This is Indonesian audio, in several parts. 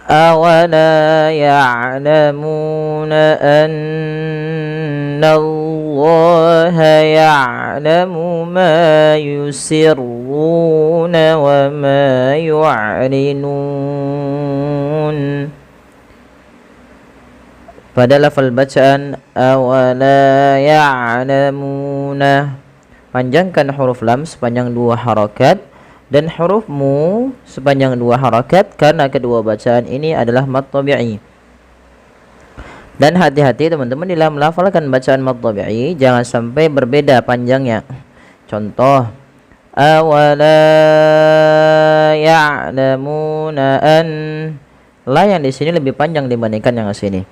أولا يعلمون أن الله يعلم ما يسرون وما يعلنون. Pada lafal bacaan awala ya'lamuna, panjangkan huruf lam sepanjang 2 harakat dan huruf mu sepanjang 2 harakat karena kedua bacaan ini adalah mad tabi'i. Dan hati-hati teman-teman dalam melafalkan bacaan mad tabi'i, jangan sampai berbeda panjangnya. Contoh awala ya'lamuna an, la yang di sini lebih panjang dibandingkan yang di sini.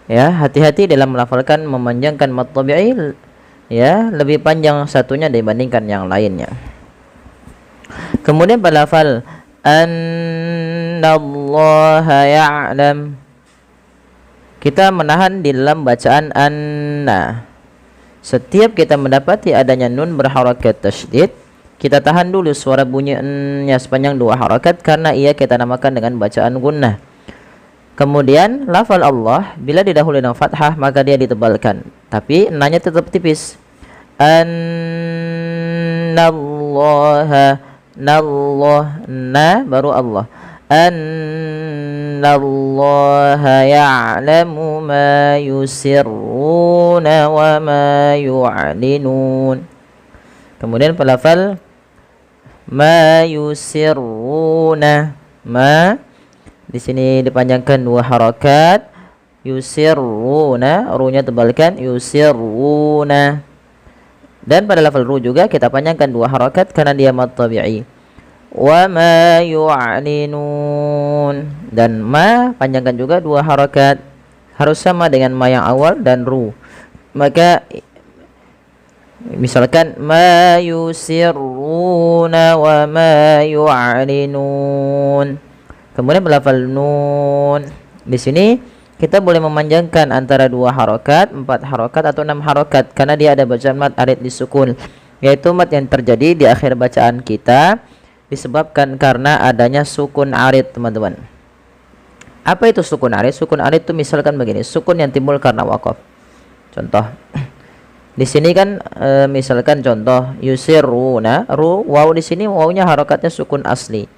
Ya, hati-hati dalam melafalkan memanjangkan mad tabi'i, ya, lebih panjang satunya dibandingkan yang lainnya. Kemudian pada lafal annallaha ya'lam, kita menahan di dalam bacaan anna. Setiap kita mendapati adanya nun berharakat tasydid, kita tahan dulu suara bunyinya sepanjang 2 harakat karena ia kita namakan dengan bacaan gunnah. Kemudian lafal Allah bila didahului dengan fathah maka dia ditebalkan, tapi nanya tetap tipis. Annallaha, nallah, na baru Allah. Annallaha ya'lamu ma yusirruna wa ma yu'linun. Kemudian lafal ma yusirruna, ma di sini dipanjangkan 2 harakat, yusirruna, ru-nya tebalkan, yusirruna. Dan pada lafal ru juga kita panjangkan 2 harakat karena dia mad tabi'i. Wa ma yu'linun, dan ma panjangkan juga 2 harakat, harus sama dengan ma yang awal dan ru. Maka misalkan ma yusirruna wa ma yu'linun. Kemudian berlafal nun. Di sini kita boleh memanjangkan antara 2 harakat, 4 harakat atau 6 harakat karena dia ada bacaan mad arid disukun, yaitu mad yang terjadi di akhir bacaan kita disebabkan karena adanya sukun arid, teman-teman. Apa itu sukun arid? Sukun arid itu misalkan begini, sukun yang timbul karena waqaf. Contoh. Di sini kan misalkan contoh yusirruna, ru, waw di sini wawnya harakatnya sukun asli.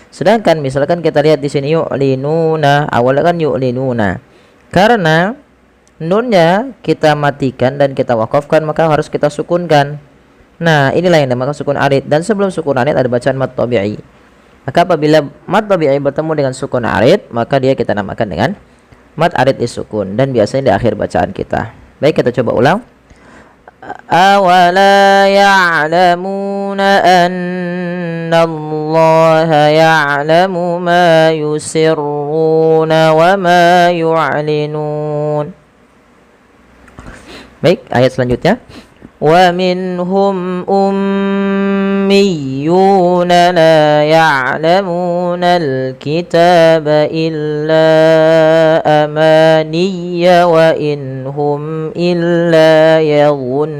Sedangkan misalkan kita lihat di sini yu'linuna, awalnya kan yu'linuna. Karena nunnya kita matikan dan kita wakafkan maka harus kita sukunkan. Nah, inilah yang dinamakan sukun arid, dan sebelum sukun arid ada bacaan mad tabi'i. Maka apabila mad tabi'i bertemu dengan sukun arid, maka dia kita namakan dengan mad arid disukun, dan biasanya di akhir bacaan kita. Baik, kita coba ulang. Awala ya'lamuna annallaha ya'lamu ma yusirruna wa ma yu'linun. Baik, ayat selanjutnya. Wa minhum ummiyuna la ya'lamuna al-kitaba illa amaniya wa inhum illa yadhunnun.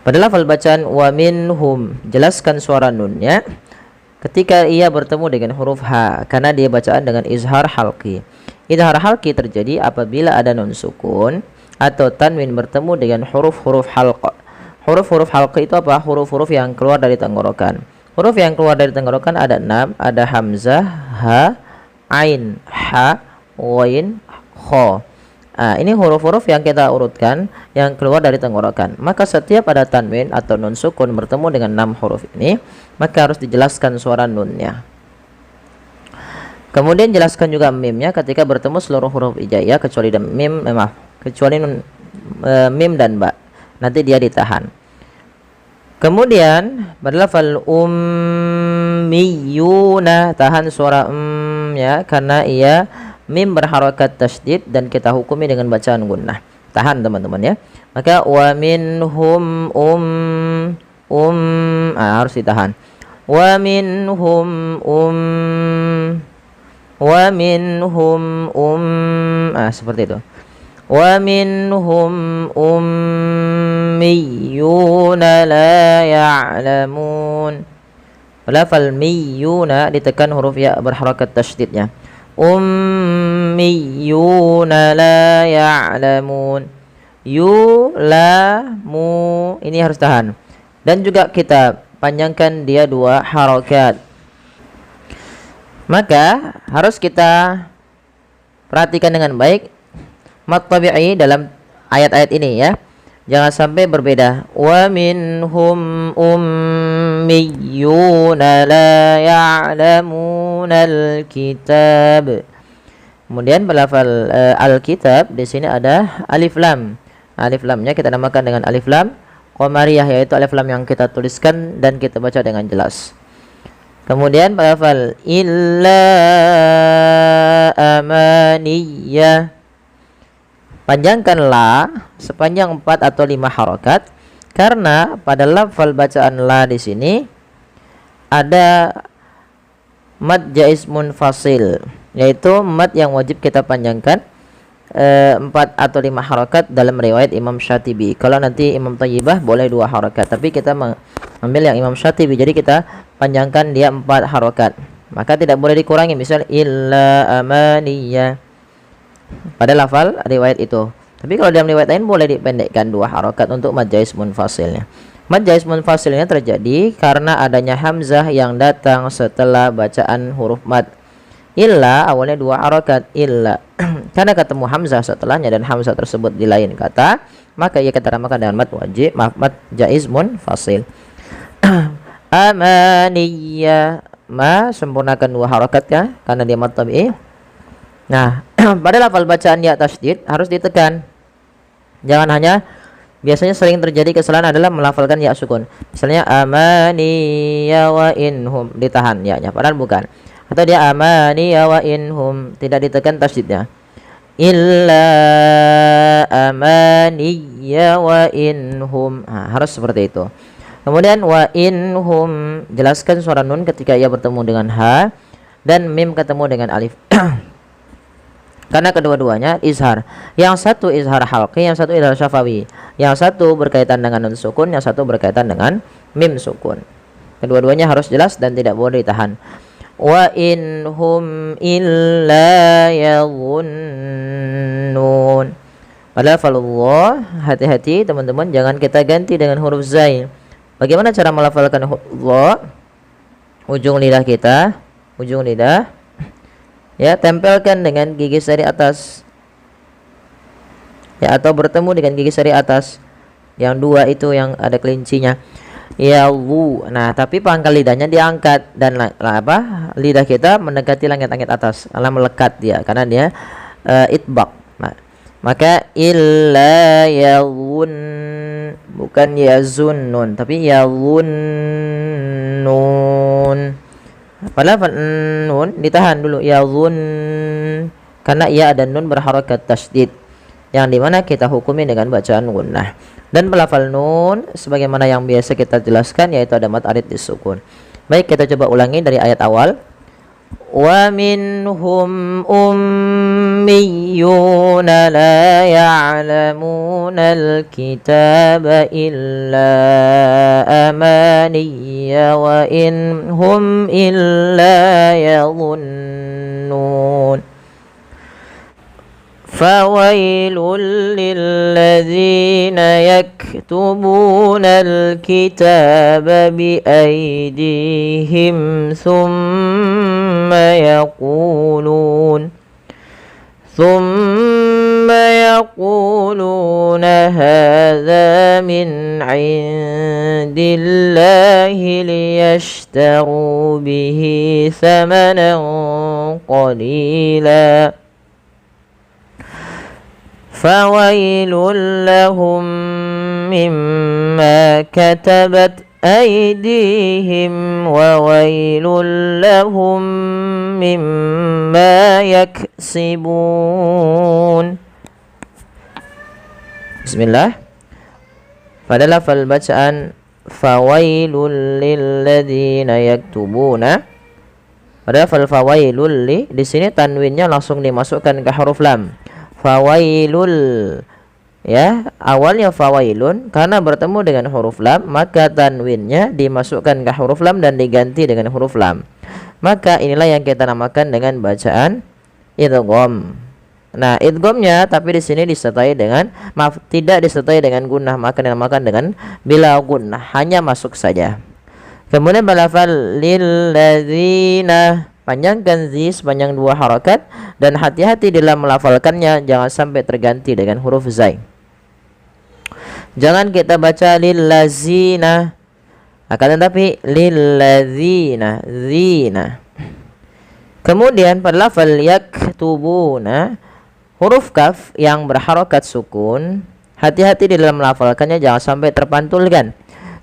Pada lafal bacaan wa minhum, jelaskan suara nunnya ketika ia bertemu dengan huruf H karena dia bacaan dengan izhar halqi. Izhar halqi terjadi apabila ada nun sukun atau tanwin bertemu dengan huruf-huruf halq. Huruf-huruf halq itu apa? Huruf-huruf yang keluar dari tenggorokan. Huruf yang keluar dari tenggorokan ada 6, ada hamzah, ha, ain, ha, ghain, kha. Nah, ini huruf-huruf yang kita urutkan yang keluar dari tenggorokan. Maka setiap ada tanwin atau nun sukun bertemu dengan 6 huruf ini, maka harus dijelaskan suara nunnya. Kemudian jelaskan juga mimnya ketika bertemu seluruh huruf hijaiyah kecuali mim, kecuali nun, mim dan ba. Nanti dia ditahan. Kemudian berlafal ummiyuna, tahan suara ya karena ia mim berharakat tasydid dan kita hukumi dengan bacaan gunnah. Tahan teman-teman ya. Maka wa minhum harus ditahan. Wa minhum seperti itu. Wa minhum ummiyuna la ya'lamun. Lafal miyuna ditekan huruf ya berharakat tasydidnya. Ummiyuna la ya'lamun. Yulamu ini harus tahan. Dan juga kita panjangkan dia 2 harakat. Maka harus kita perhatikan dengan baik mad tabi'i dalam ayat-ayat ini ya. Jangan sampai berbeda. Wa minhum ummiyuna la ya'lamunal kitab. Kemudian belafal al-kitab di sini ada alif lam. Alif lamnya kita namakan dengan alif lam qamariyah, yaitu alif lam yang kita tuliskan dan kita baca dengan jelas. Kemudian belafal illa amaniyah. Panjangkan la sepanjang 4 atau 5 harakat karena pada lafal bacaan la di sini ada mad jaiz munfasil, yaitu mad yang wajib kita panjangkan 4 atau 5 harakat dalam riwayat Imam Syatibi. Kalau nanti Imam Thayyibah boleh 2 harakat, tapi kita mengambil yang Imam Syatibi, jadi kita panjangkan dia 4 harakat. Maka tidak boleh dikurangi, misal illa amaniyah pada lafal riwayat itu. Tapi kalau dalam riwayat lain boleh dipendekkan 2 harakat untuk mad jaiz munfasilnya. Mad jaiz munfasilnya terjadi karena adanya hamzah yang datang setelah bacaan huruf mad. Illa awalnya 2 harakat illa. Karena ketemu hamzah setelahnya dan hamzah tersebut di lain kata, maka ia kita namakan dengan mad wajib, mad jaiz munfasil. Amaniyah, ma sempurnakan 2 harakat ya karena dia mad tabi'i. Nah, pada lafal bacaan ya tasydid harus ditekan. Jangan hanya, biasanya sering terjadi kesalahan adalah melafalkan ya sukun. Misalnya amaniya wa inhum, ditahan ya-nya padahal bukan. Atau dia amaniya wa inhum, tidak ditekan tasydidnya. Illa amaniya wa inhum. Nah, harus seperti itu. Kemudian wa inhum, jelaskan suara nun ketika ia bertemu dengan ha dan mim ketemu dengan alif. Karena kedua-duanya izhar. Yang satu izhar halqi, yang satu izhar syafawi. Yang satu berkaitan dengan nun sukun, yang satu berkaitan dengan mim sukun. Kedua-duanya harus jelas dan tidak boleh ditahan. Wa inhum illa yadhunnun. Lafalullah, hati-hati teman-teman, jangan kita ganti dengan huruf zai. Bagaimana cara melafalkan huruf Allah? Ujung lidah kita, ujung lidah ya, tempelkan dengan gigi sari atas ya, atau bertemu dengan gigi sari atas yang 2 itu yang ada kelincinya ya wu. Nah, tapi pangkal lidahnya diangkat dan lidah kita mendekati langit-langit atas karena melekat dia, karena dia itbaq. Nah, maka illa yawun, bukan yazunnun tapi yazunnun. Padahal nun ditahan dulu ya zun, karena ia ada nun berharakat tasydid yang dimana kita hukumi dengan bacaan gunnah. Dan pelafal nun sebagaimana yang biasa kita jelaskan, yaitu ada mad arid disukun. Baik, kita coba ulangi dari ayat awal. Wa minhum ummiyuna la ya'lamunal kitaba illa amaniya wa inhum illa yadhunnun. Fawailul lilladzina yaktubuna al-kitaba biaydihim thumma yaquluna hadha min indillahi liyashtaru bihi thamanan qalila. Fawailul lahum mimma katabat aydihim wa wailul lahum mimma yaksibun. Bismillah. Pada lafal bacaan fawailul lilladzina yaktubuna, pada lafal fawailul di sini tanwinnya langsung dimasukkan ke huruf lam. Fawailul, ya, awalnya fawailun, karena bertemu dengan huruf lam maka tanwinnya dimasukkan ke huruf lam dan diganti dengan huruf lam. Maka inilah yang kita namakan dengan bacaan idgham. Nah, idghamnya tapi di sini disertai dengan, maaf, tidak disertai dengan gunnah, maka dinamakan dengan bila gunnah, hanya masuk saja. Kemudian balafal lil ladzina, panjangkan zi sepanjang 2 harakat dan hati-hati dalam melafalkannya, jangan sampai terganti dengan huruf zai. Jangan kita baca lil ladzina, akan tetapi lil ladzina, zina. Kemudian pada lafal yaktubuna, huruf kaf yang berharokat sukun, hati-hati di dalam melafalkannya, jangan sampai terpantulkan.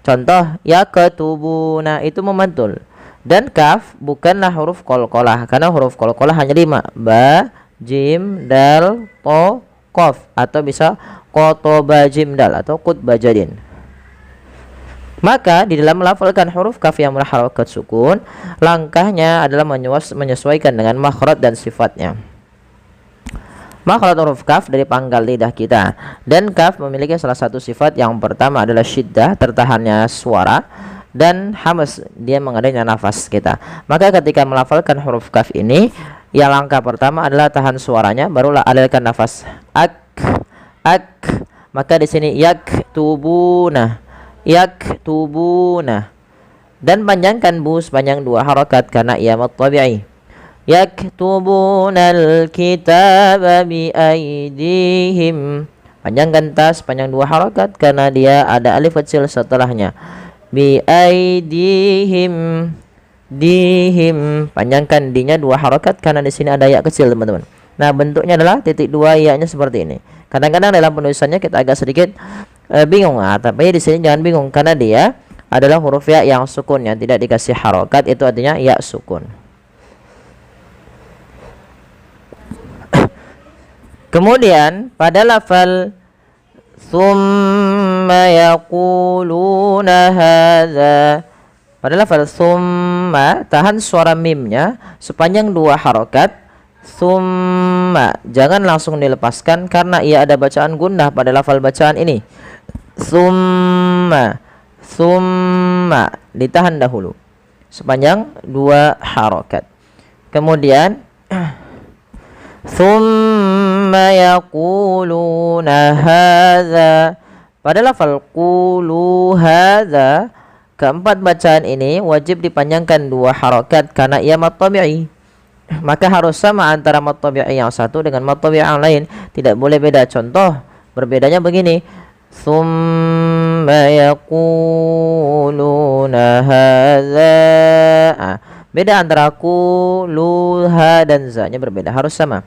Contoh, yakatubuna itu memantul. Dan kaf bukanlah huruf qalqalah, karena huruf qalqalah hanya 5, ba, jim, dal, to, qaf, atau bisa qotoba jim dal atau qutba jadin. Maka di dalam melafalkan huruf kaf yang berharokat sukun, langkahnya adalah menyesuaikan dengan makhraj dan sifatnya. Makhraj huruf kaf dari pangkal lidah kita, dan kaf memiliki salah satu sifat. Yang pertama adalah syiddah, tertahannya suara, dan hamas, dia mengadanya nafas kita. Maka ketika melafalkan huruf kaf ini, yang langkah pertama adalah tahan suaranya, barulah alirkan nafas. Ak. Maka di sini yaktubuna, dan panjangkan bu sepanjang 2 harakat karena ia mad tabi'i. Yaktubunal kitaba bi aidihim, panjangkan ta sepanjang 2 harakat karena dia ada alif kecil setelahnya. Bi aidihim, dihim, panjangkan dinya 2 harakat karena di sini ada ya kecil, teman-teman. Nah, bentuknya adalah titik 2 ya-nya seperti ini. Kadang-kadang dalam penulisannya kita agak sedikit bingung, tapi di sini jangan bingung karena dia adalah huruf ya yang sukun, yang tidak dikasih harokat, itu artinya ya sukun. Kemudian pada lafal summa yaquluna hadza, pada lafal summa tahan suara mimnya sepanjang 2 harokat. Summa jangan langsung dilepaskan karena ia ada bacaan gunnah pada lafal bacaan ini. Summa ditahan dahulu sepanjang 2 harokat. Kemudian summa yaquluna hadza, pada lafal qulu hadza, keempat bacaan ini wajib dipanjangkan 2 harokat karena ia mad tabi'i. Maka harus sama antara mad tabi'i yang satu dengan mad tabi'i yang lain, tidak boleh beda. Contoh berbedanya begini, summa yaquluna hadza, beda antara quluha dan za-nya berbeda, harus sama.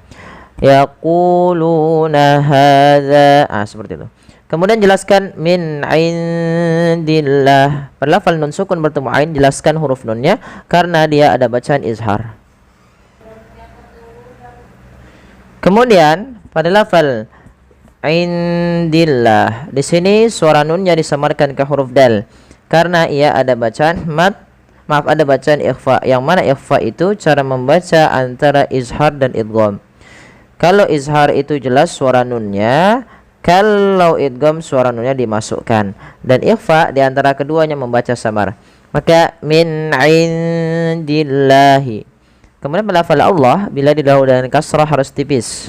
Yaquluna hadza, seperti itu. Kemudian jelaskan min indillah, pada lafal nun sukun bertemu ain, jelaskan huruf nunnya karena dia ada bacaan izhar. Kemudian pada lafal indillah, di sini suara nunnya disamarkan ke huruf dal karena ia ada bacaan ada bacaan ikhfa, yang mana ikhfa itu cara membaca antara izhar dan idgham. Kalau izhar itu jelas suara nunnya, kalau idgham suara nunnya dimasukkan, dan ikhfa di antara keduanya membaca samar. Maka min indillahi. Kemudian melafal Allah bila didahului dengan kasrah harus tipis.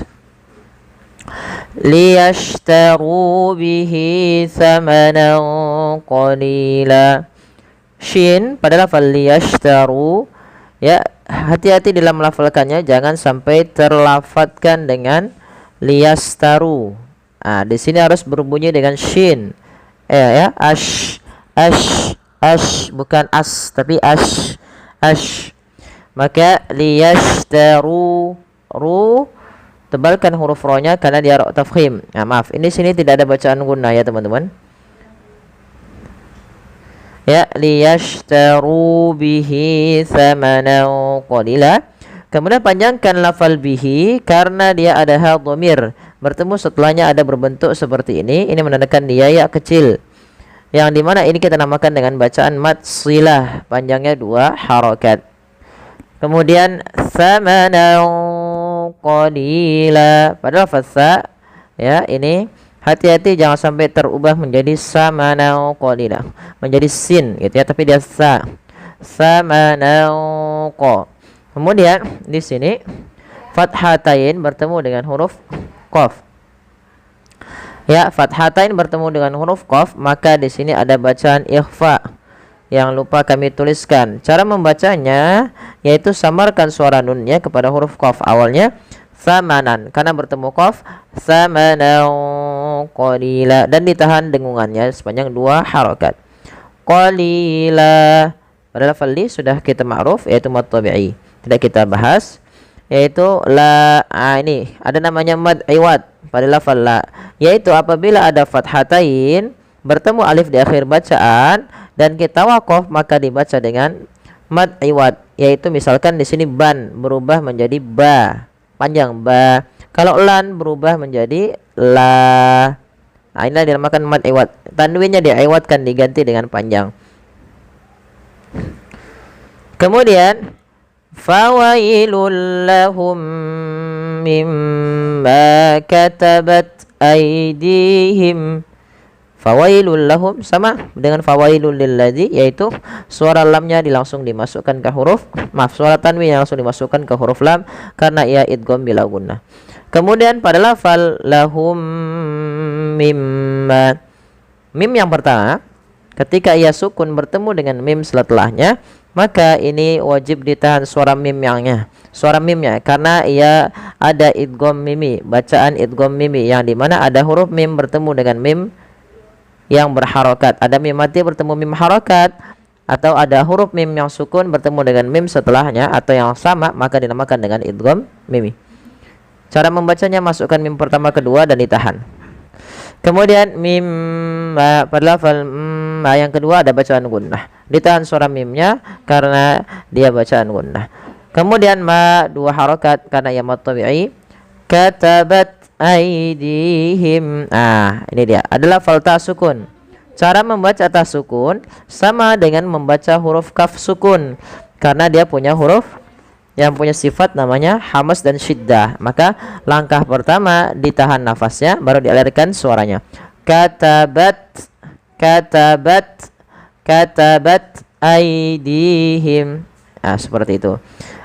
Liyashtaru bihi thamanan qalila. Shin pada lafal liyashtaru, ya, hati-hati dalam melafalkannya, jangan sampai terlafadzkan dengan liyastaru. Di sini harus berbunyi dengan shin. Ash, bukan as tapi ash. Maka liyashtaru, tebalkan huruf ro-nya karena dia ro tafkhim. Maaf, ini sini tidak ada bacaan gunnah ya, teman-teman. Ya, liyashtaru bihi thamanan qalila. Kemudian panjangkan lafal bihi karena dia ada ha dhamir bertemu setelahnya, ada berbentuk seperti ini. Ini menandakan dia ya kecil, yang dimana ini kita namakan dengan bacaan mad silah, panjangnya 2 harakat. Kemudian thamanan qalila, pada lafaz sa, ya, ini Hati-hati jangan sampai terubah menjadi samanan qalila, menjadi sin gitu ya, tapi dia samanan qa. Kemudian di sini fathatain bertemu dengan huruf qaf. Ya, fathatain bertemu dengan huruf qaf, maka di sini ada bacaan ikhfa yang lupa kami tuliskan. Cara membacanya yaitu samarkan suara nunnya kepada huruf qaf awalnya samanan, karena bertemu qaf samanan qalila, dan ditahan dengungannya sepanjang 2 harokat. Qalila pada lafal li sudah kita ma'ruf yaitu mad tabi'i, tidak kita bahas, yaitu la. Ini ada namanya mad iwad pada lafal la, yaitu apabila ada fathatain bertemu alif di akhir bacaan dan kita waqaf, maka dibaca dengan mad iwad, yaitu misalkan di sini ban berubah menjadi ba, panjang ba. Kalau lan berubah menjadi la. Nah, inilah dinamakan mad iwad. Tanwinnya diiwadkan, diganti dengan panjang. Kemudian fawailul lahum mimma katabat aydihim. Fawailul lahum sama dengan fawailul lilladzi, yaitu suara lamnya langsung dimasukkan ke huruf, suara tanwin yang langsung dimasukkan ke huruf lam karena ia idgham bila gunnah. Kemudian pada lafal lahum mimma, mim yang pertama ketika ia sukun bertemu dengan mim setelahnya, maka ini wajib ditahan suara mimnya, karena ia ada idgham mimi, bacaan idgham mimi yang dimana ada huruf mim bertemu dengan mim yang berharokat, ada mim mati bertemu mim harokat, atau ada huruf mim yang sukun bertemu dengan mim setelahnya atau yang sama, maka dinamakan dengan idgham mimi. Cara membacanya masukkan mim pertama kedua dan ditahan. Kemudian mim pada lafal yang kedua ada bacaan gunnah, ditahan suara mimnya karena dia bacaan gunnah. Kemudian ma 2 harokat karena ia mad tabi'i. Katabat aydihim. Ini dia adalah fal ta sukun. Cara membaca ta sukun sama dengan membaca huruf kaf sukun, karena dia punya huruf yang punya sifat namanya hamas dan syiddah. Maka langkah pertama ditahan nafasnya, baru dialirkan suaranya. Katabat, katabat, katabat aydihim. Seperti itu.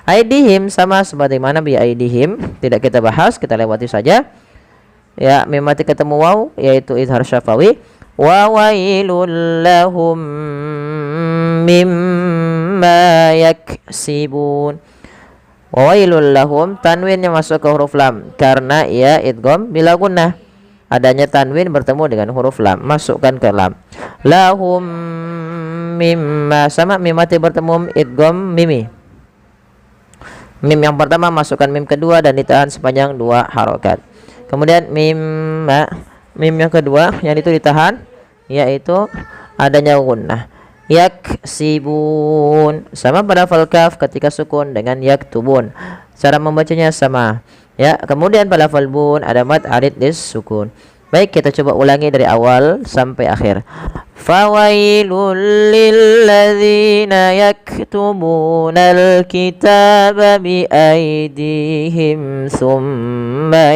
Aydihim sama sebagaimana bi aydihim, tidak kita bahas, kita lewati saja. Ya, mim mati ketemu waw yaitu izhar syafawi. Wa wailul lahum mimma yaksibun. Wa wailul lahum, tanwinnya masuk ke huruf lam karena ia idgham bila gunnah. Adanya tanwin bertemu dengan huruf lam, masukkan ke lam. Lahum mimma sama mim mati bertemu idgham mimi. Mim yang pertama masukkan mim kedua dan ditahan sepanjang 2 harokat. Kemudian mim yang kedua yang itu ditahan, yaitu adanya gunnah. Yaksibun sama pada fal kaf ketika sukun dengan yaktubun, cara membacanya sama ya. Kemudian pada fal bun ada mad arid dis sukun. Baik, kita coba ulangi dari awal sampai akhir. Fawailul lilladzina yaktubunal kitaba bi aydihim thumma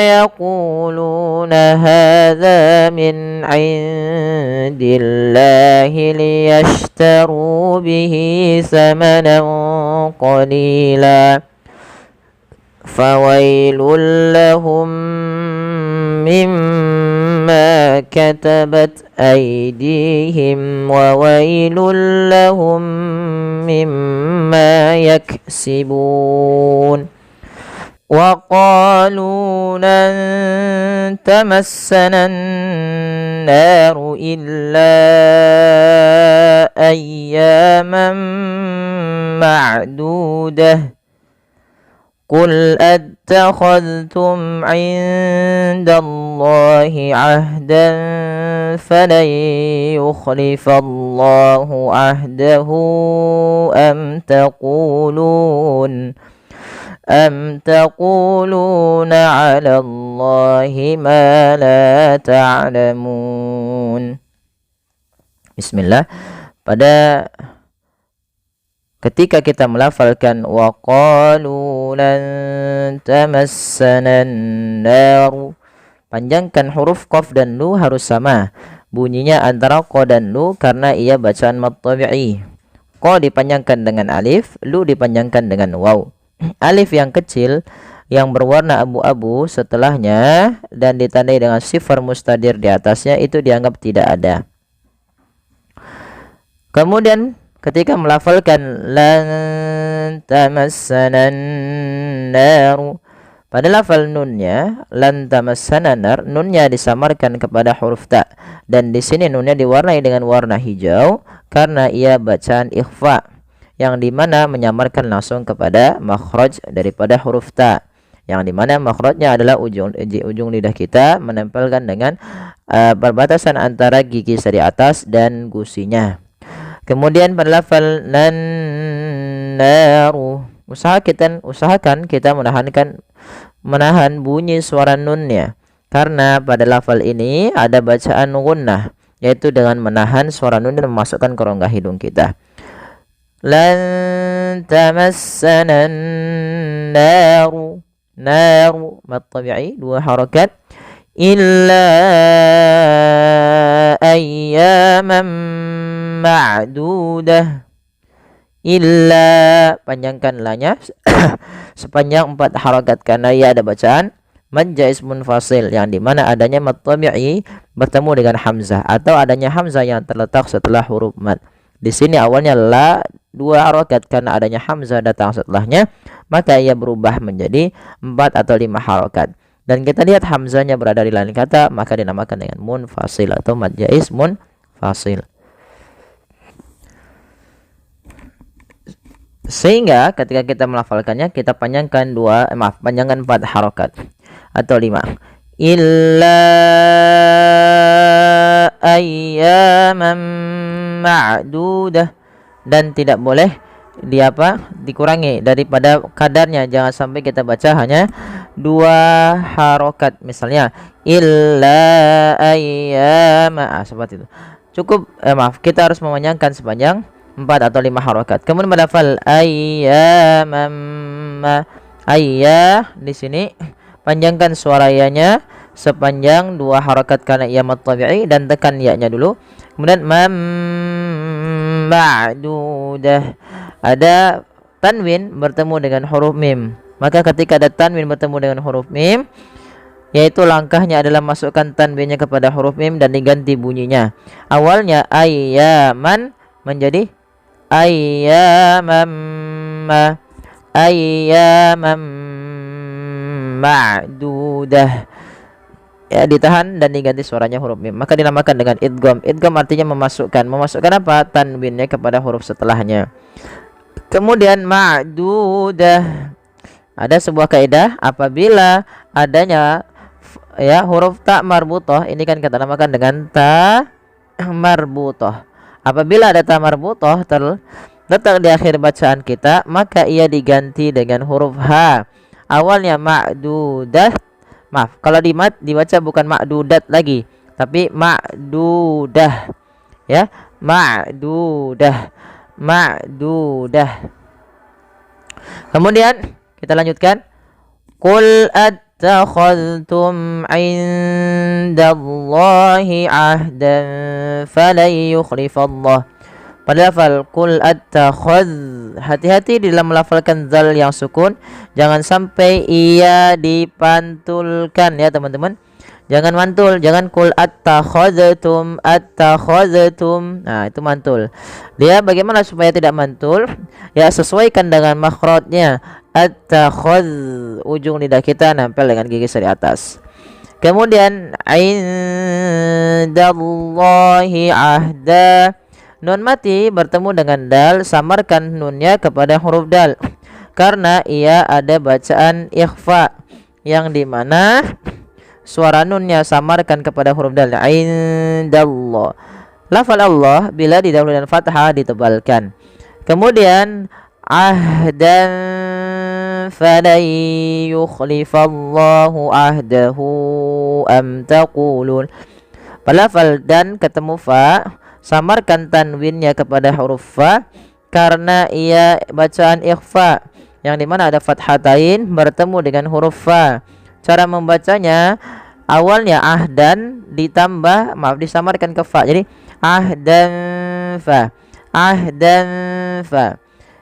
yaquluna hadza min indillahi liyashtaru bihi thamanan qalila. Fawailul lahum mimma katabat aydihim wa wailul lahum mimma yaksibun. Wa qalu lan tamassana an-naru illa ayyaman ma'dudah. Qul attakhadhtum 'indallahi 'ahdan falan yukhlifallahu 'ahdahu am taquluna 'ala Allahi ma la ta'lamun. Bismillah. Pada ketika kita melafalkan wa qalu lan tamassana an-nar, panjangkan huruf qaf dan lu harus sama bunyinya antara qa dan lu karena ia bacaan mad tabi'i. Qa dipanjangkan dengan alif, lu dipanjangkan dengan waw. Alif yang kecil yang berwarna abu-abu setelahnya dan ditandai dengan sifar mustadir di atasnya itu dianggap tidak ada. Kemudian ketika melafalkan lan tamassanan naru, pada lafal nunnya lan tamassana nar, nunnya disamarkan kepada huruf ta dan di sini nunnya diwarnai dengan warna hijau karena ia bacaan ikhfa yang dimana menyamarkan langsung kepada makhraj daripada huruf ta, yang dimana makhrajnya adalah ujung lidah kita menempelkan dengan perbatasan antara gigi seri atas dan gusinya. Kemudian pada lafal nan naru, usahakan kita menahan bunyi suara nunnya karena pada lafal ini ada bacaan gunnah, yaitu dengan menahan suara nun dan memasukkan ke rongga hidung kita. Lan tamassana naru, naru mad tabi'i 2 harakat, illa ayyaman ma'dudah, illa panjangkan lanya sepanjang 4 harakat karena ia ada bacaan mad jaiz munfasil yang dimana adanya mad tabi'i bertemu dengan hamzah atau adanya hamzah yang terletak setelah huruf mad. Di sini awalnya la 2 harakat karena adanya hamzah datang setelahnya, maka ia berubah menjadi 4 atau 5 harakat. Dan kita lihat hamzahnya berada di lain kata, maka dinamakan dengan munfasil atau mad jaiz munfasil. Sehingga ketika kita melafalkannya kita panjangkan 4 harakat atau 5. Illa ayyaman ma'dudah, dan tidak boleh dikurangi daripada kadarnya, jangan sampai kita baca hanya 2 harakat misalnya illa ayyama seperti itu. Cukup kita harus memanjangkan sepanjang 4 atau 5 harakat. Kemudian pada lafal ayyamam, ayya di sini panjangkan suara ya-nya sepanjang 2 harakat karena ia mad tabi'i dan tekan ya-nya dulu. Kemudian ma'dudah, ada tanwin bertemu dengan huruf mim. Maka ketika ada tanwin bertemu dengan huruf mim, yaitu langkahnya adalah masukkan tanwinnya kepada huruf mim dan diganti bunyinya. Awalnya ayyaman menjadi ayyamam ma'dudah, ya ditahan dan diganti suaranya huruf mim, maka dinamakan dengan idgham. Idgham artinya memasukkan apa? Tanwinnya kepada huruf setelahnya. Kemudian ma'dudah, ada sebuah kaidah apabila adanya huruf ta marbutah, ini kan kita namakan dengan ta marbutah. Apabila ada ta marbutah terletak di akhir bacaan kita, maka ia diganti dengan huruf ha. Awalnya ma'dudah, kalau dibaca bukan ma'dudat lagi, tapi ma'dudah, ya, ma'dudah. Kemudian kita lanjutkan. Qul attakhadhtum 'indallahi 'ahdan falan yukhlifallah. Pada lafal qul attakhadh, hati-hati di dalam melafalkan zal yang sukun, jangan sampai ia dipantulkan ya teman-teman. Jangan mantul, jangan qul attakhadhtum. Nah, itu mantul. Dia bagaimana supaya tidak mantul? Ya, sesuaikan dengan makhrajnya. Attakhadh, ujung lidah kita nempel dengan gigi seri atas. Kemudian indallahi ahda, nun mati bertemu dengan dal, samarkan nunnya kepada huruf dal karena ia ada bacaan ikhfa yang dimana suara nunnya samarkan kepada huruf dal. Indallah, lafal Allah bila didahului dengan fathah ditebalkan. Kemudian ahdan falan yukhlifallahu ahdahu am taqulun. Pada lafal dan ketemu fa, samarkan tanwinnya kepada huruf fa karena ia bacaan ikhfa yang dimana ada fathatain bertemu dengan huruf fa. Cara membacanya awalnya ahdan ditambah disamarkan ke fa. Jadi ahdan fa, ahdan fa.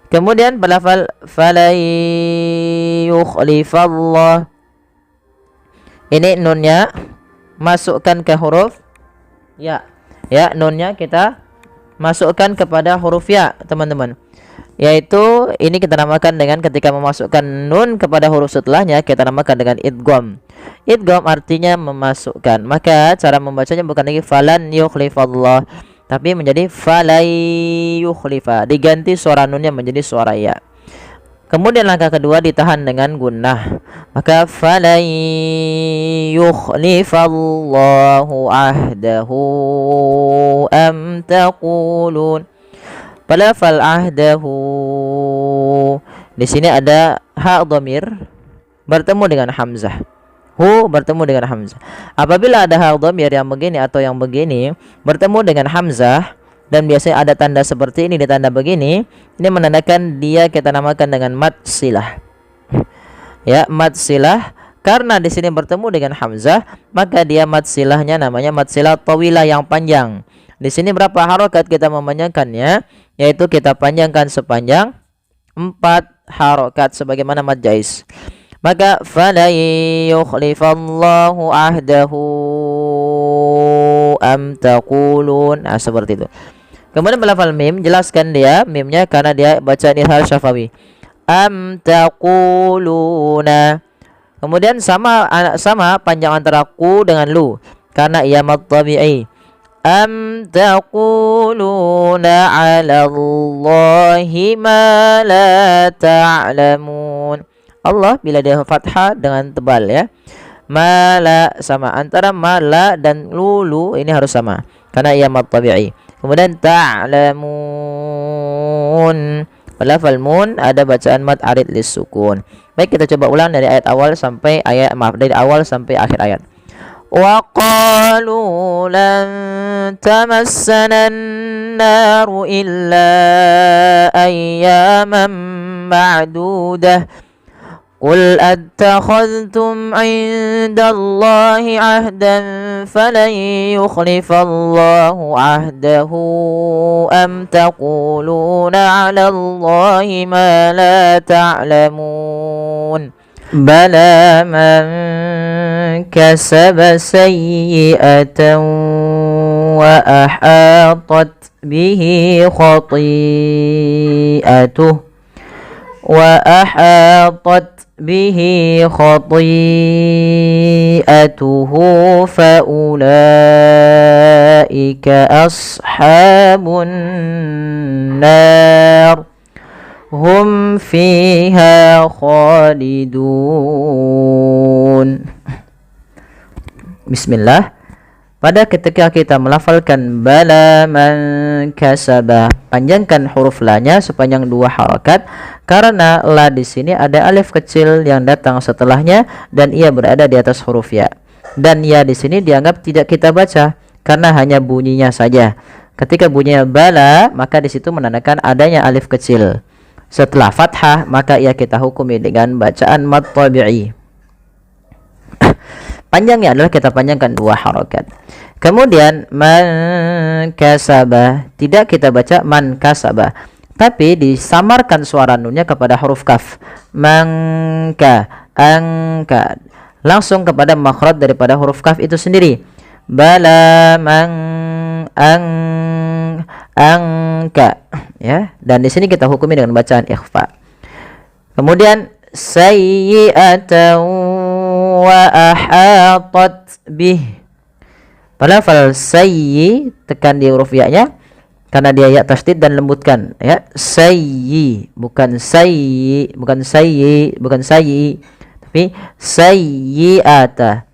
Kemudian berlafal fala yukhlifallah. Ini nunnya masukkan ke huruf ya. Ya, nunnya kita masukkan kepada huruf ya, teman-teman. Yaitu ini kita namakan dengan ketika memasukkan nun kepada huruf setelahnya kita namakan dengan idgham. Idgham artinya memasukkan. Maka cara membacanya bukan lagi falan yukhlifallah, tapi menjadi falai yukhlifa. Diganti suara nunnya menjadi suara ya. Kemudian langkah kedua ditahan dengan gunnah. Maka falai yukhlifallahu ahdahu am taqulun. Pada fal ahdahu di sini ada ha dhamir bertemu dengan hamzah. Hu bertemu dengan hamzah. Apabila ada ha dhamir yang begini atau yang begini bertemu dengan hamzah dan biasanya ada tanda seperti ini, di tanda begini, ini menandakan dia kita namakan dengan mad silah. Ya, mad silah. Karena di sini bertemu dengan hamzah, maka dia mad silahnya namanya mad silah tawilah yang panjang. Di sini berapa harokat kita memanjangkannya? Yaitu kita panjangkan sepanjang 4 harokat sebagaimana mad jaiz. Maka fala yukhlifallahu ahdahu am taqulun. Nah, seperti itu. Kemudian belafal mim, jelaskan dia mimnya karena dia bacaan izhar syafawi. Am taquluna. Kemudian sama panjang antara ku dengan lu karena ia mad tabi'i. Am taquluna 'ala Allahi ma la ta'lamun. Allah bila dia fathah dengan tebal ya. Mala sama antara mala dan lulu ini harus sama karena ia mad tabi'i. Kemudian ta'lamun. Pada lafal mun ada bacaan mad arid lis sukun. Baik, kita coba ulang dari ayat awal sampai dari awal sampai akhir ayat. Wa qalu lan tamassana an-naru illa ayyaman ma'dudah. قل أتخذتم عند الله عهدا فلن يخلف الله عهده أم تقولون على الله ما لا تعلمون بلى من كسب سيئة وأحاطت به خطيئته فأولئك أصحاب النار هم فيها خالدون. Bismillah. Pada ketika kita melafalkan bala man kasaba, panjangkan huruf la-nya sepanjang 2 harakat karena la di sini ada alif kecil yang datang setelahnya dan ia berada di atas huruf ya. Dan ya di sini dianggap tidak kita baca karena hanya bunyinya saja. Ketika bunyinya bala, maka di situ menandakan adanya alif kecil. Setelah fathah, maka ia kita hukumi dengan bacaan mad tabi'i. Panjangnya adalah kita panjangkan 2 harakat. Kemudian man kasaba, tidak kita baca man kasaba, tapi disamarkan suara nunnya kepada huruf kaf. Mangka, angka, langsung kepada makhraj daripada huruf kaf itu sendiri. Bala angka, ya. Dan di sini kita hukumi dengan bacaan ikhfa. Kemudian sayyi'atan wa ahatat bih. Pada lafal sayyi tekan di huruf ya-nya karena dia ya tasdid dan lembutkan ya. Sayyi bukan sayyi, bukan sayyi, bukan sayyi, tapi sayyi'ata.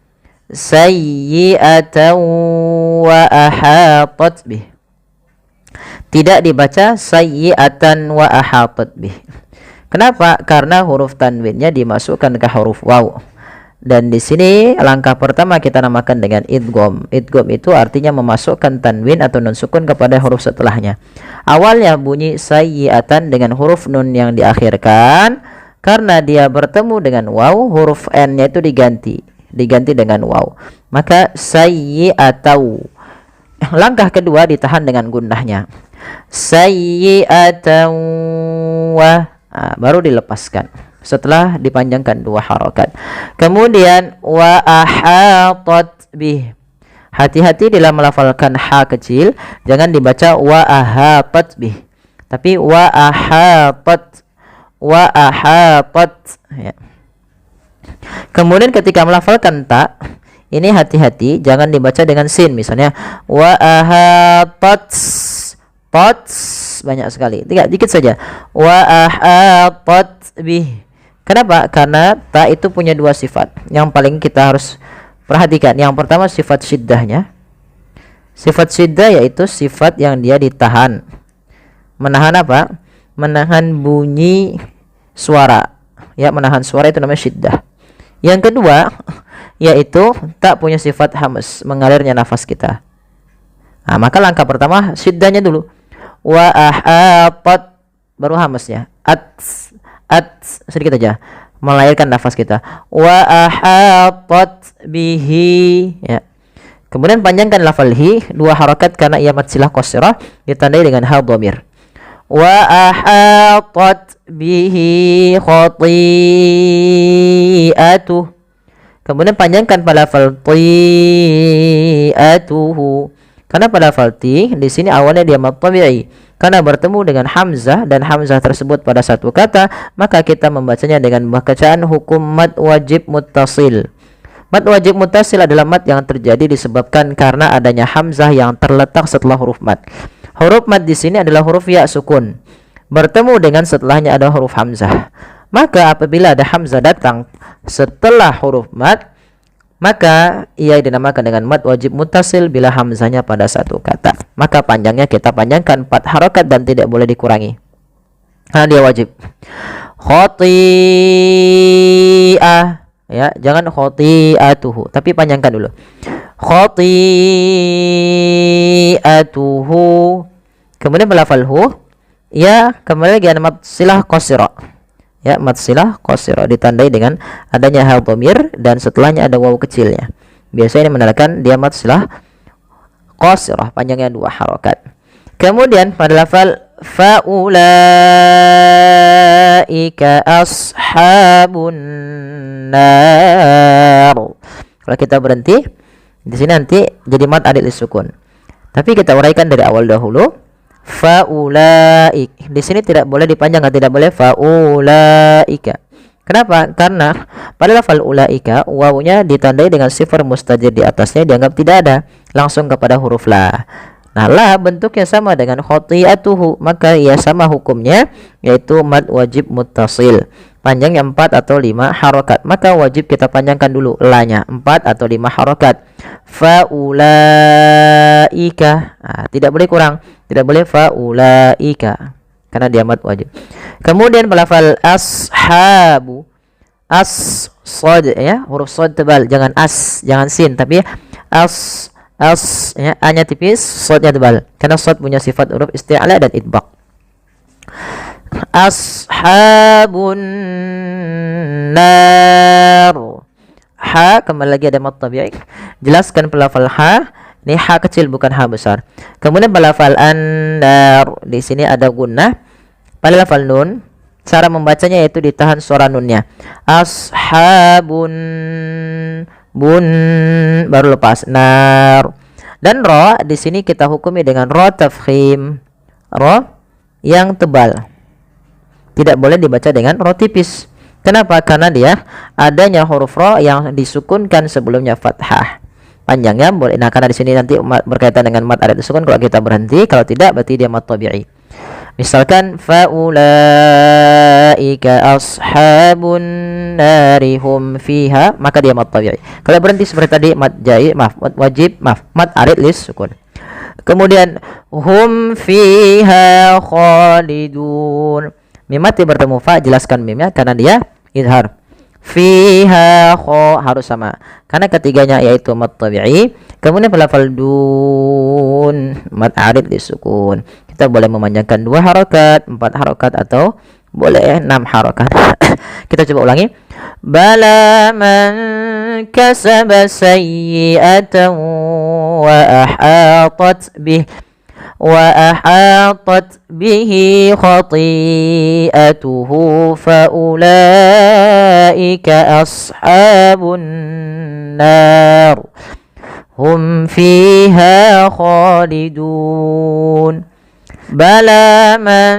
Sayyi'atan wa ahatat bih. Tidak dibaca sayyi'atan wa ahatat bih. Kenapa? Karena huruf tanwinnya dimasukkan ke huruf waw. Dan di sini langkah pertama kita namakan dengan idgham. Idgham itu artinya memasukkan tanwin atau nun sukun kepada huruf setelahnya. Awalnya bunyi sayyi'atan dengan huruf nun yang diakhirkan, karena dia bertemu dengan waw, huruf n-nya itu diganti dengan waw. Maka sayyi'atau. Langkah kedua ditahan dengan gunnahnya. Sayyi'atau wa. Baru dilepaskan setelah dipanjangkan 2 harakat. Kemudian wa ahatat bih. Hati-hati dalam melafalkan ha kecil, jangan dibaca wa ahatat bih, tapi wa ahatat ya. Kemudian ketika melafalkan ta, ini hati-hati jangan dibaca dengan sin, misalnya wa ahatat pot, banyak sekali, dikit saja wa ahatat bih. Kenapa? Karena ta itu punya 2 sifat yang paling kita harus perhatikan. Yang pertama sifat syiddahnya. Sifat syiddah yaitu sifat yang dia ditahan. Menahan apa? Menahan bunyi suara. Ya, menahan suara itu namanya syiddah. Yang kedua yaitu tak punya sifat hamas, mengalirnya nafas kita. Maka langkah pertama syiddahnya dulu. Wa ahatat, baru hamasnya. Sedikit aja melahirkan nafas kita. Wa ahatat bihi, ya. Kemudian panjangkan lafal hi 2 harakat karena ia mad silah qasirah, ditandai dengan ha dhamir. Wa ahatat bihi khati'atuh. Kemudian panjangkan pada lafal ti'atuhu. Karena pada lafal ti di sini awalnya dia mad tabi'i. Karena bertemu dengan hamzah dan hamzah tersebut pada satu kata, maka kita membacanya dengan bacaan hukum mad wajib muttasil. Mad wajib muttasil adalah mad yang terjadi disebabkan karena adanya hamzah yang terletak setelah huruf mad. Huruf mad di sini adalah huruf ya sukun. Bertemu dengan setelahnya ada huruf hamzah. Maka apabila ada hamzah datang setelah huruf mad, maka ia dinamakan dengan mad wajib muttasil bila hamzahnya pada satu kata. Maka panjangnya kita panjangkan 4 harakat dan tidak boleh dikurangi. Dia wajib. Khoti'ah, ya, jangan khoti'atuhu, tapi panjangkan dulu. Khoti'atuhu. Kemudian melafal hu, ya, kembali lagi ada mad silah qasira. Ya, mad silah qasira ditandai dengan adanya ha dhamir dan setelahnya ada waw kecilnya. Biasanya ini menandakan dia mad silah qasirah, panjangnya 2 harakat. Kemudian pada lafal faulaika ashabun nar. Kalau kita berhenti di sini nanti jadi mad adil sukun. Tapi kita uraikan dari awal dahulu. Faulaik. Di sini tidak boleh dipanjangkan, tidak boleh faulaika. Kenapa? Karena pada lafal ulaika wawunya ditandai dengan sifar mustajir di atasnya dianggap tidak ada, langsung kepada huruf la. Nah, la bentuknya sama dengan khoti'atuhu, maka ia sama hukumnya, yaitu mad wajib muttasil. Panjangnya 4 atau 5 harakat. Maka wajib kita panjangkan dulu la-nya 4 atau 5 harakat. Faulaika. Tidak boleh kurang. Tidak boleh faulaika karena dia mad wajib. Kemudian pelafal ashabu. As-sad, ya, huruf sad tebal, jangan as, jangan sin, tapi as ya, a-nya tipis, sadnya tebal. Karena sad punya sifat huruf isti'ala dan idbaq. Ashabun nar. Ha, kembali lagi ada mad tabi'i. Jelaskan pelafal ha. Ini ha kecil bukan ha besar. Kemudian pelafal an-nar. Di sini ada gunnah. Pada lafal nun, cara membacanya yaitu ditahan suara nunnya. Ashabun bun, baru lepas nar. Dan ro di sini kita hukumi dengan ro tafkhim. Ro yang tebal. Tidak boleh dibaca dengan ro tipis. Kenapa? Karena dia adanya huruf ro yang disukunkan sebelumnya fathah. Panjangnya boleh. Nah, karena di sini nanti berkaitan dengan mad arid sukun kalau kita berhenti, kalau tidak berarti dia mad tabi'i. Misalkan faulaika ashabun narihum fiha, maka dia mad tabi'i. Kalau berhenti seperti tadi mad jai, mad wajib, mad arid lis sukun. Kemudian hum fiha khalidun. Mim mati bertemu fa, jelaskan mimnya karena dia izhar. fiha kho harus sama karena ketiganya yaitu mad tabi'i. Kemudian pada lafal dun mad arid disukun. Kita boleh memanjangkan 2 harokat, 4 harokat atau boleh 6 harokat. Kita coba ulangi. Bala man kasaba sayyi'atan وأحاطت به خطيئته فأولئك أصحاب النار هم فيها خالدون بلى من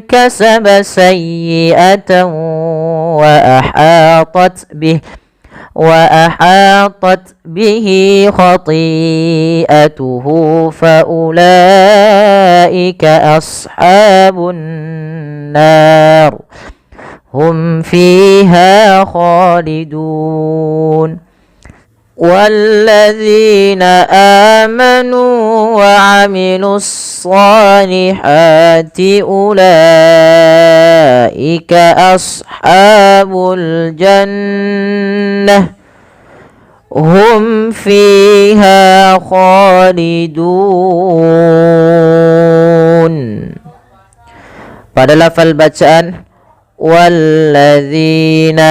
كسب سيئة وأحاطت به خطيئته فأولئك أصحاب النار هم فيها خالدون والذين آمنوا وعملوا الصالحات أولئك أصحاب الجنة هم فيها خالدون. Pada lafal bacaan walladzina,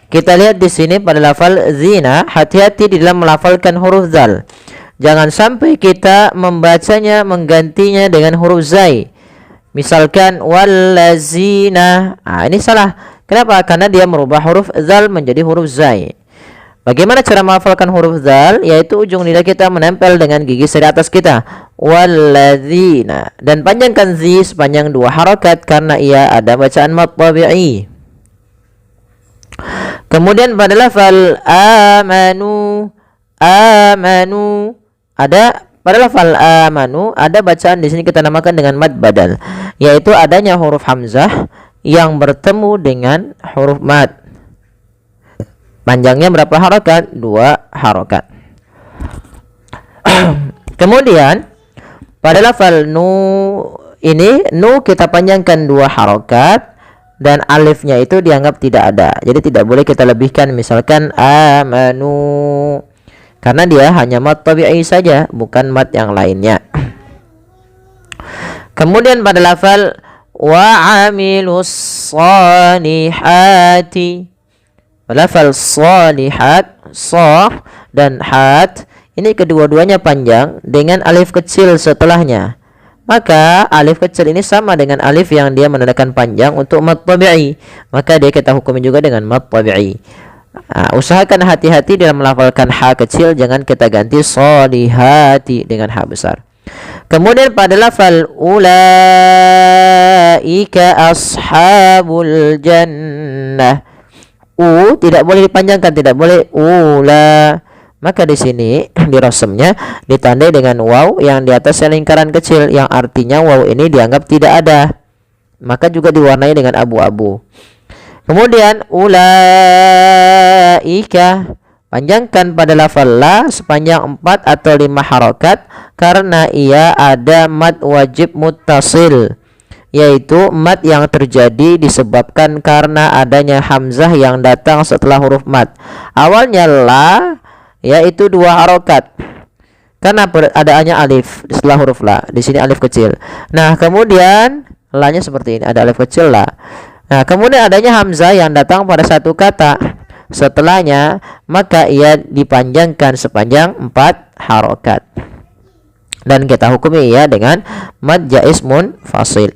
kita lihat di sini pada lafal zina, hati-hati di dalam melafalkan huruf zal. Jangan sampai kita membacanya menggantinya dengan huruf zai. Misalkan wallazina, ini salah. Kenapa? Karena dia merubah huruf zal menjadi huruf zai. Bagaimana cara melafalkan huruf zal? Yaitu ujung lidah kita menempel dengan gigi seri atas kita. Walladzina. Dan panjangkan zi sepanjang 2 harakat karena ia ada bacaan mad tabi'i. Kemudian pada lafal amanu, ada pada lafal amanu ada bacaan di sini kita namakan dengan mad badal, yaitu adanya huruf hamzah yang bertemu dengan huruf mad. Panjangnya berapa harakat? 2 harakat. Kemudian pada lafal nu ini, nu kita panjangkan 2 harakat dan alifnya itu dianggap tidak ada. Jadi tidak boleh kita lebihkan misalkan amanu, karena dia hanya mad tabi'i saja, bukan mad yang lainnya. Kemudian pada lafal wa amilus salihati, lafal salihat, sa dan hat ini kedua-duanya panjang dengan alif kecil setelahnya. Maka alif kecil ini sama dengan alif yang dia menandakan panjang untuk mad tabi'i, maka dia kita hukumi juga dengan mad tabi'i. Usahakan hati-hati dalam melafalkan ha kecil, jangan kita ganti salihati dengan ha besar. Kemudian pada lafal ulaika ashabul jannah, tidak boleh dipanjangkan, tidak boleh ula. Maka di sini di rasamnya ditandai dengan waw yang di atasnya lingkaran kecil, yang artinya waw ini dianggap tidak ada, maka juga diwarnai dengan abu-abu. Kemudian ulaika, panjangkan pada lafal la sepanjang 4 atau 5 harakat karena ia ada mad wajib muttasil, yaitu mad yang terjadi disebabkan karena adanya hamzah yang datang setelah huruf mad. Awalnya la, yaitu 2 harakat karena adaannya alif setelah huruf la. Di sini alif kecil. Nah, kemudian la-nya seperti ini, ada alif kecil la. Nah, kemudian adanya hamzah yang datang pada satu kata setelahnya, maka ia dipanjangkan sepanjang 4 harakat. Dan kita hukumi ia dengan mad jaiz munfasil.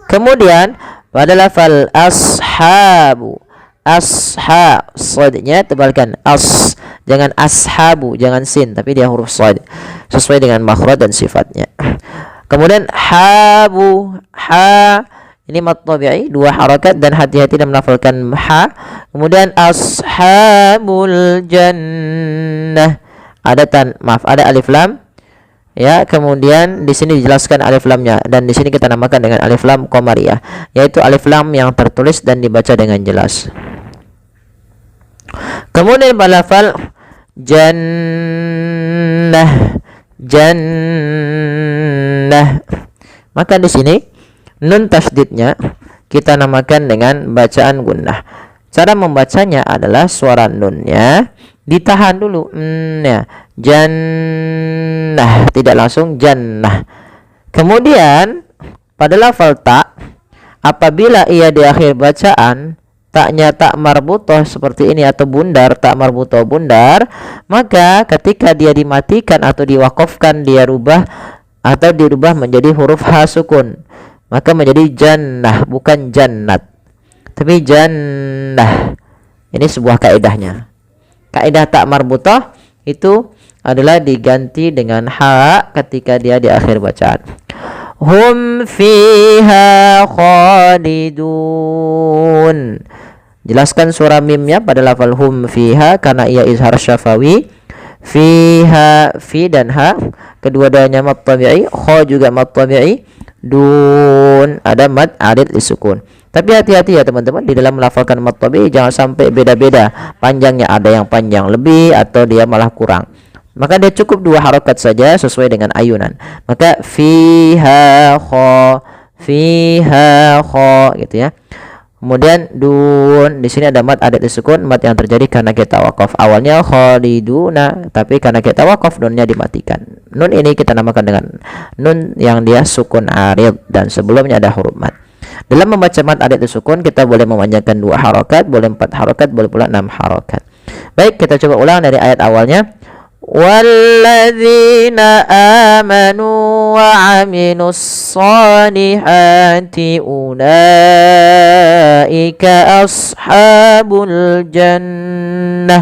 Kemudian pada lafal ashabu, sadnya tebalkan as, jangan ashabu, jangan sin, tapi dia huruf sad sesuai dengan makhraj dan sifatnya. Kemudian habu, ha ini mad tabi'i 2 harakat dan hati-hati dalam melafalkan ha. Kemudian ashabul jannah, ada ada alif lam, ya. Kemudian di sini dijelaskan alif lamnya, dan di sini kita namakan dengan alif lam qamariyah, yaitu alif lam yang tertulis dan dibaca dengan jelas. Kemudian pada lafal jannah, maka di sini nun tasdidnya kita namakan dengan bacaan gunnah. Cara membacanya adalah suara nunnya ditahan dulu, ya. Jannah, tidak langsung jannah. Kemudian pada lafal ta, apabila ia di akhir bacaan taknya tak marbutoh seperti ini atau bundar, tak marbutoh bundar, maka ketika dia dimatikan atau diwakafkan, dia rubah atau dirubah menjadi huruf ha sukun, maka menjadi jannah, bukan jannat, tapi jannah. Ini sebuah kaidahnya. Kaidah tak marbutoh itu adalah diganti dengan ha ketika dia di akhir bacaan. Hum fiha khalidun. Jelaskan suara mimnya pada lafal hum fiha karena ia izhar syafawi. Fiha, fi dan ha kedua-duanya mad tabi'i, kha juga mad tabi'i, dun ada mad arid disukun. Tapi hati-hati ya teman-teman, di dalam melafalkan mad tabi'i jangan sampai beda-beda panjangnya, ada yang panjang lebih atau dia malah kurang. Maka dia cukup 2 harokat saja sesuai dengan ayunan. Maka fiha kha gitu ya. Kemudian dun, di sini ada mad adat disukun, mad yang terjadi karena kita wakaf. Awalnya khaliduna, tapi karena kita wakaf nunnya dimatikan. Nun ini kita namakan dengan nun yang dia sukun arid dan sebelumnya ada huruf mad. Dalam membaca mad adat disukun kita boleh memanjangkan 2 harokat, boleh 4 harokat, boleh pula 6 harokat. Baik, kita coba ulang dari ayat awalnya. وَالَّذِينَ آمَنُوا وَعَمِلُوا الصَّالِحَاتِ أُولَئِكَ أَصْحَابُ الْجَنَّةِ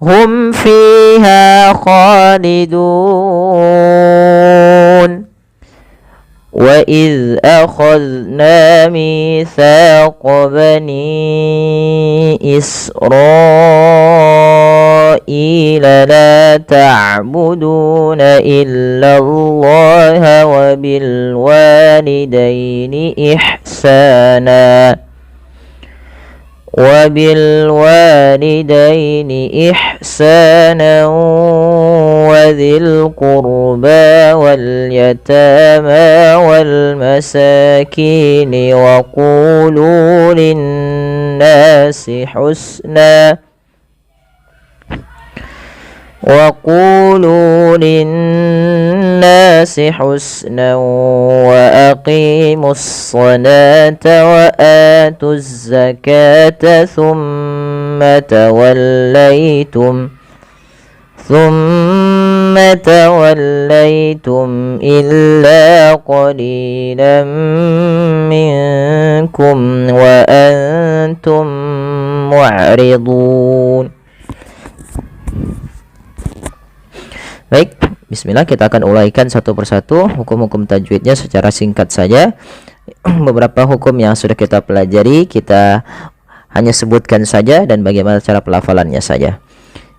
هُمْ فِيهَا خَالِدُونَ وَإِذْ أَخَذْنَا مِيثَاقَ بَنِي إِسْرَائِيلَ لَا تَعْبُدُونَ إِلَّا اللَّهَ وَبِالْوَالِدَيْنِ إِحْسَانًا وذي القربى واليتامى والمساكين وقولوا للناس حسنا وأقيموا الصلاة وآتوا الزكاة ثم توليتم إلا قليلا منكم وأنتم معرضون. Baik, bismillah, kita akan uraikan satu persatu hukum-hukum tajwidnya secara singkat saja. Beberapa hukum yang sudah kita pelajari kita hanya sebutkan saja dan bagaimana cara pelafalannya saja.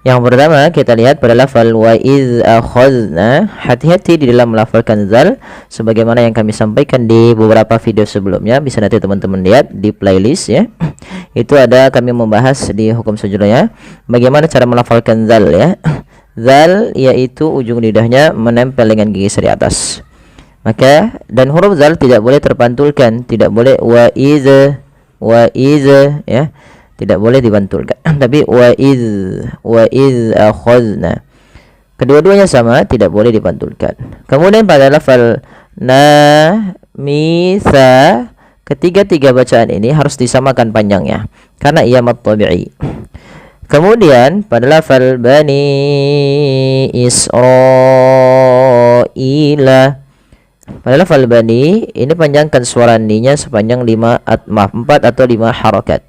Yang pertama kita lihat pada lafal wa iz akhadna, hati-hati di dalam melafalkan zal sebagaimana yang kami sampaikan di beberapa video sebelumnya, bisa nanti teman-teman lihat di playlist ya. Itu ada kami membahas di hukum sejulanya bagaimana cara melafalkan zal ya. Zal yaitu ujung lidahnya menempel dengan gigi seri atas. Maka dan huruf zal tidak boleh terpantulkan, tidak boleh wa iz ya. Tidak boleh dibantulkan. Tapi wa iz akhadna. Kedua-duanya sama, tidak boleh dibantulkan. Kemudian pada lafal na, misa, ketiga-tiga bacaan ini harus disamakan panjangnya karena ia mad tabi'i. Kemudian pada lafal bani Israila, pada lafal bani ini panjangkan suara ni-nya sepanjang 4 atau 5 harakat.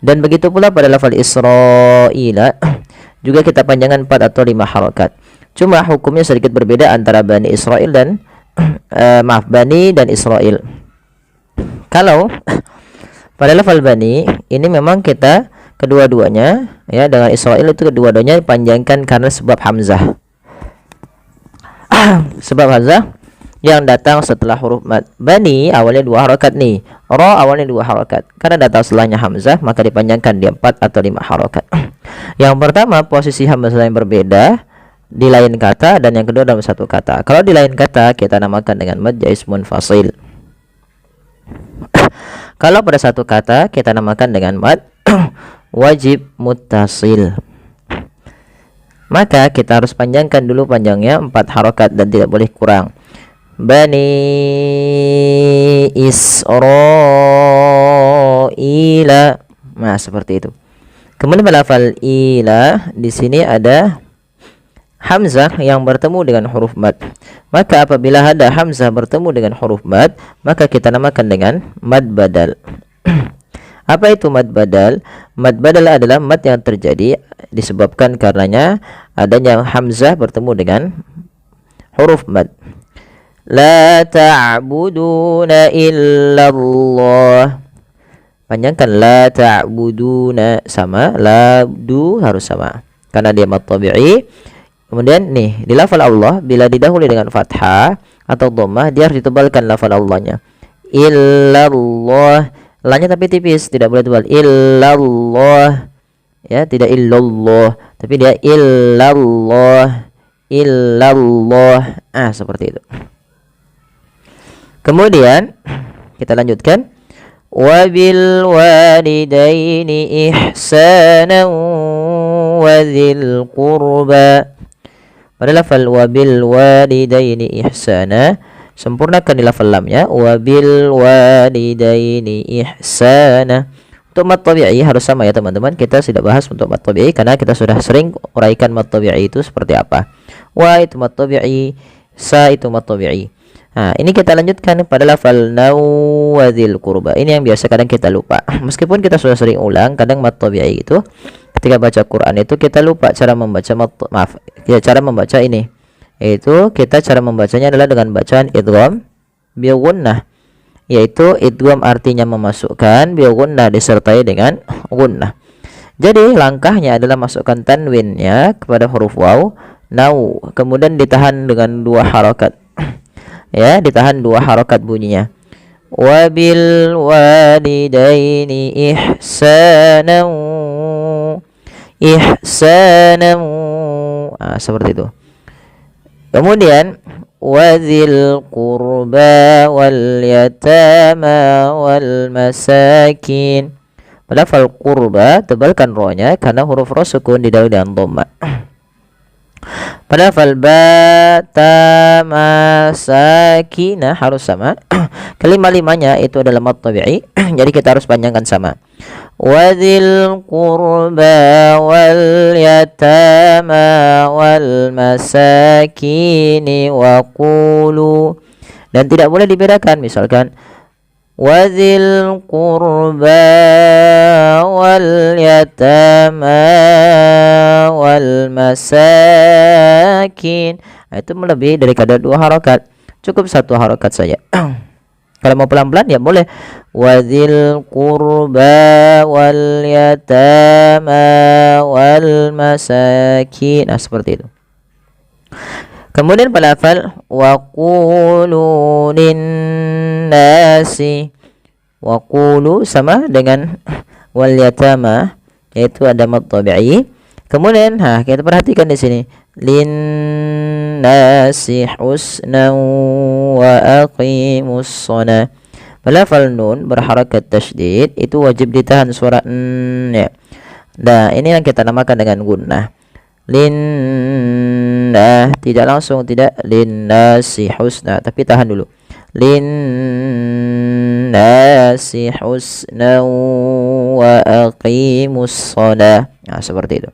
Dan begitu pula pada lafal Israila juga kita panjangkan 4 atau 5 harakat. Cuma hukumnya sedikit berbeda antara bani Israil dan bani dan Israil. Kalau pada lafal bani ini memang kita kedua-duanya ya, dengan Israil itu kedua-duanya dipanjangkan karena sebab hamzah. Sebab hamzah yang datang setelah huruf mad. Bani awalnya 2 harakat nih, ra awalnya 2 harakat. Karena datang setelahnya hamzah maka dipanjangkan dia 4 atau 5 harakat. Yang pertama posisi hamzah yang berbeda di lain kata, dan yang kedua dalam satu kata. Kalau di lain kata kita namakan dengan mad jaiz munfasil. Kalau pada satu kata kita namakan dengan mad wajib muttasil, maka kita harus panjangkan dulu panjangnya 4 harokat dan tidak boleh kurang. Bani Israila. Nah, seperti itu. Kemudian pada lafal ila di sini ada hamzah yang bertemu dengan huruf mad. Maka apabila ada hamzah bertemu dengan huruf mad, maka kita namakan dengan mad badal. Apa itu mad badal? Mad badal adalah mad yang terjadi disebabkan karenanya adanya hamzah bertemu dengan huruf mad. La ta'buduna illallah. Panjangkan la ta'buduna, sama labdu harus sama karena dia mad tabi'i. Kemudian nih di lafal Allah bila didahului dengan fathah atau dhammah dia harus ditebalkan lafal Allahnya. Illallah, lanya tapi tipis, tidak boleh tebal. Illallah, ya, tidak illallah, tapi dia illallah, illallah. Seperti itu. Kemudian kita lanjutkan. Wabil walidaini ihsanan wa dzil qurba. Pada lafal wabil walidaini ihsana sempurnakan di lafal lamnya, wabil walidaini ihsana. Untuk mad tabi'i harus sama ya teman-teman. Kita sudah bahas untuk mad tabi'i karena kita sudah sering uraikan mad tabi'i itu seperti apa. Wa itu mad tabi'i, sa itu mad tabi'i. Nah, ini kita lanjutkan pada lafal nawadzil qurba. Ini yang biasa kadang kita lupa. Meskipun kita sudah sering ulang, kadang mad tabi'i itu ketika baca Quran itu kita lupa cara membaca cara membaca ini. Yaitu kita cara membacanya adalah dengan bacaan idgham bi gunnah. Yaitu idgham artinya memasukkan, bi gunnah disertai dengan gunnah. Jadi langkahnya adalah masukkan tanwinnya kepada huruf waw, nau, kemudian ditahan dengan 2 harokat. Ya, ditahan 2 harokat bunyinya. Wabil walidaini ihsanan, ihsanan. Seperti itu. Kemudian wadzil qurba wal yatama wal masakin. Pada lafal qurba tebalkan ro-nya karena huruf ro sukun didahului dengan dhamma. Pada lafal ba ta ma sakinah harus sama. Kelima-limanya itu adalah mad tabi'i. Jadi kita harus panjangkan sama. Wadzil qurba wal yatama wal masakini wa qulu. Dan tidak boleh dibedakan, misalkan wadzil qurba wal yatama wal masakin. Itu melebihi daripada 2 harokat. Cukup 1 harokat saja. Kalau mau pelan-pelan ya boleh. Wadzil qurba wal yatama wal masakin. Seperti itu. Kemudian pada lafal wa qulu linnasi. Wa qulu sama dengan wal yatama, yaitu ada mad tabi'i. Kemudian kita perhatikan di sini linnasi husnan wa aqimus shalah. Lafal nun berharakat tasydid itu wajib ditahan suara n ya. Nah, ini yang kita namakan dengan gunnah. Linnah, tidak langsung, tidak linnasi husna, tapi tahan dulu. Linnasi husnan wa aqimus shalah. Seperti itu.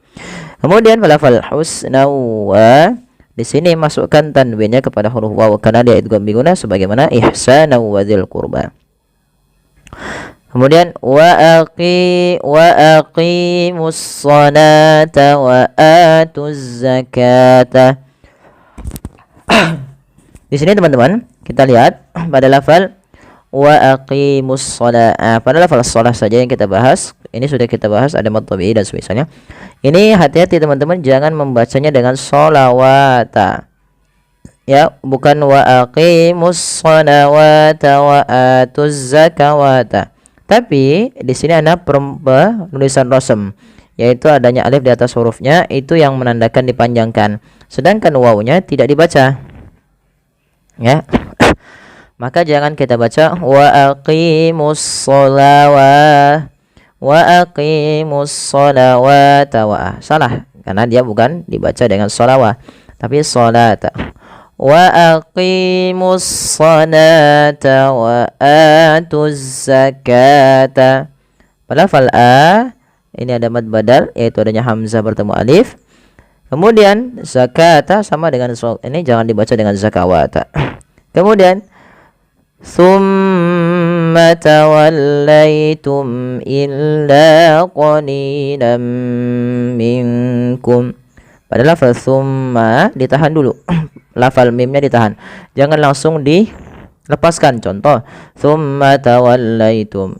Kemudian lafal husna wa di sini masukkan tanwinnya kepada huruf waw karena dia idgham bi gunnah sebagaimana ihsana wa dzil qurba. Kemudian wa aqimus salata wa atuz zakata. Di sini teman-teman kita lihat pada lafal wa aqimus shalah. Pada lafal shalah saja yang kita bahas. Ini sudah kita bahas, ada mad tabi'i dan semisalnya. Ini hati-hati teman-teman, jangan membacanya dengan sholawata. Ya, bukan wa aqimus sholawata wa atuz zakawata. Tapi di sini ada penulisan rasm, yaitu adanya alif di atas hurufnya, itu yang menandakan dipanjangkan. Sedangkan wawunya tidak dibaca. Ya. maka jangan kita baca wa aqimus sholawat, wa aqimus sholawata. Salah, karena dia bukan dibaca dengan sholawat tapi sholata. Wa aqimus sholata wa atuz zakata. Pada lafal a ini ada mad badal, yaitu adanya hamzah bertemu alif. Kemudian zakata sama dengan ini jangan dibaca dengan zakawata. Kemudian summa tawallaitum illa qalilan minkum. Pada lafal summa ditahan dulu. Lafal mimnya ditahan. Jangan langsung dilepaskan. Contoh, summa tawallaitum.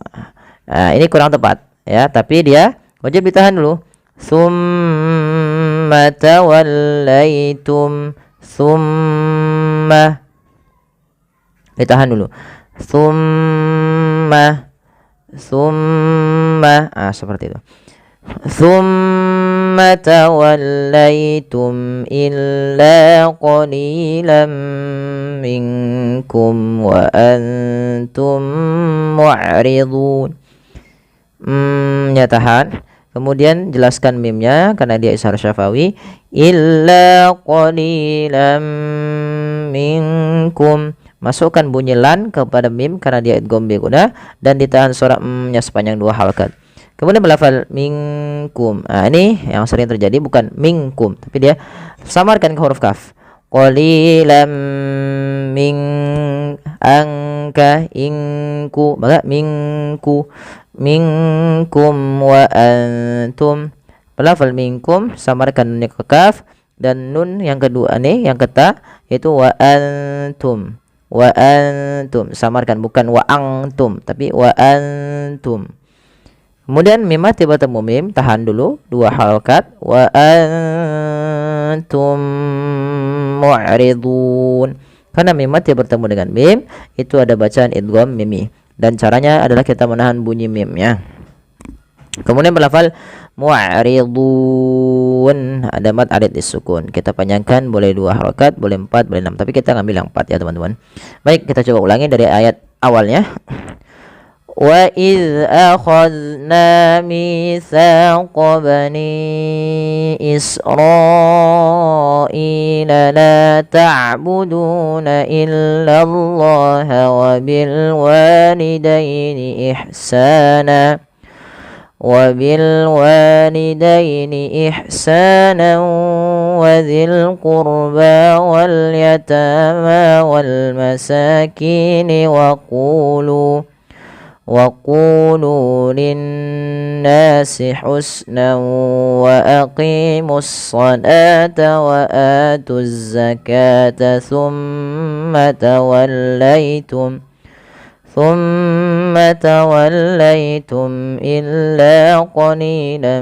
Nah, ini kurang tepat ya, tapi dia wajib ditahan dulu. Summa tawallaitum. Summa ditahan dulu. Summa seperti itu. Summa tawallaitum illa qalilan minkum wa antum mu'ridun. Ya, tahan. Kemudian jelaskan mimnya karena dia ishar syafawi. Illa qalilan minkum. Masukkan bunyi lan kepada mim karena dia idgham bi gunah dan ditahan suara nya sepanjang 2 halakat. Kemudian melafal minkum. Nah, ini yang sering terjadi, bukan minkum tapi dia samarkan ke huruf kaf. Qalilan min angka inku, maka minku, minkum wa antum. Melafal minkum samarkan nunnya ke kaf dan nun yang kedua nih yang keta yaitu wa antum. Wa antum samarkan, bukan wa antum tapi wa antum. Kemudian mim mati bertemu mim, tahan dulu 2 halakat. Wa antum mu'ridun. Karena mim mati bertemu dengan mim, itu ada bacaan idgham mimi. Dan caranya adalah kita menahan bunyi mimnya. Kemudian berlafal mu'ridun, ada mad arid disukun. Kita panjangkan, boleh 2 halakat, boleh 4, boleh 6, tapi kita ngambil yang 4 ya teman-teman. Baik, kita coba ulangi dari ayat awalnya. Wa iz akhadna mitsaqa bani Israila la ta'buduna illa Allah wa bil walidaini ihsana وبالوالدين إحسانا وذي القربى واليتامى والمساكين وقولوا للناس حسنا وأقيموا الصلاة وآتوا الزكاة ثم توليتم إلا قليلا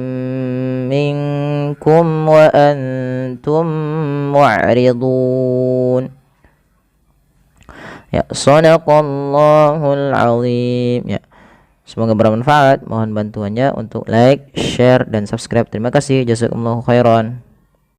منكم وأنتم معرضون. Ya, shadaqallahul azim. Ya, semoga bermanfaat. Mohon bantuannya untuk like, share, dan subscribe. Terima kasih. Jazakumullahu khairan.